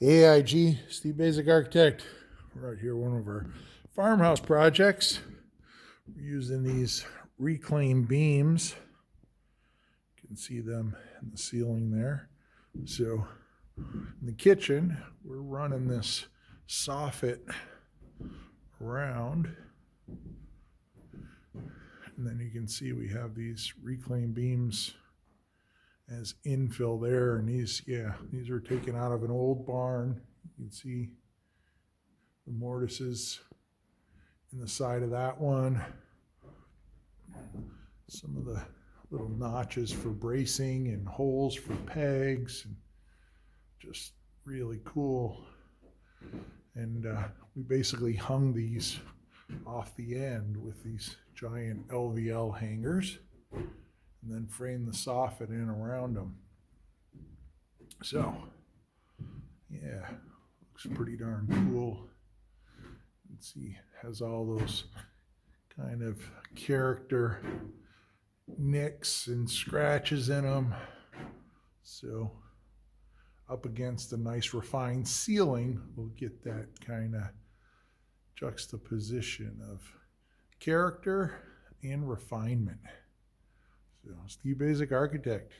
AIG, Steve Basic Architect. We're out here, one of our farmhouse projects. We're using these reclaimed beams. You can see them in the ceiling there. So in the kitchen, we're running this soffit around. And then you can see we have these reclaimed beams as infill there, and these are taken out of an old barn. You can see the mortises in the side of that one. Some of the little notches for bracing and holes for pegs, and just really cool. And we basically hung these off the end with these giant LVL hangers, and then frame the soffit in around them. So, yeah, looks pretty darn cool. You can see has all those kind of character nicks and scratches in them. So, up against a nice refined ceiling, we'll get that kind of juxtaposition of character and refinement. So, Steve Basic Architect.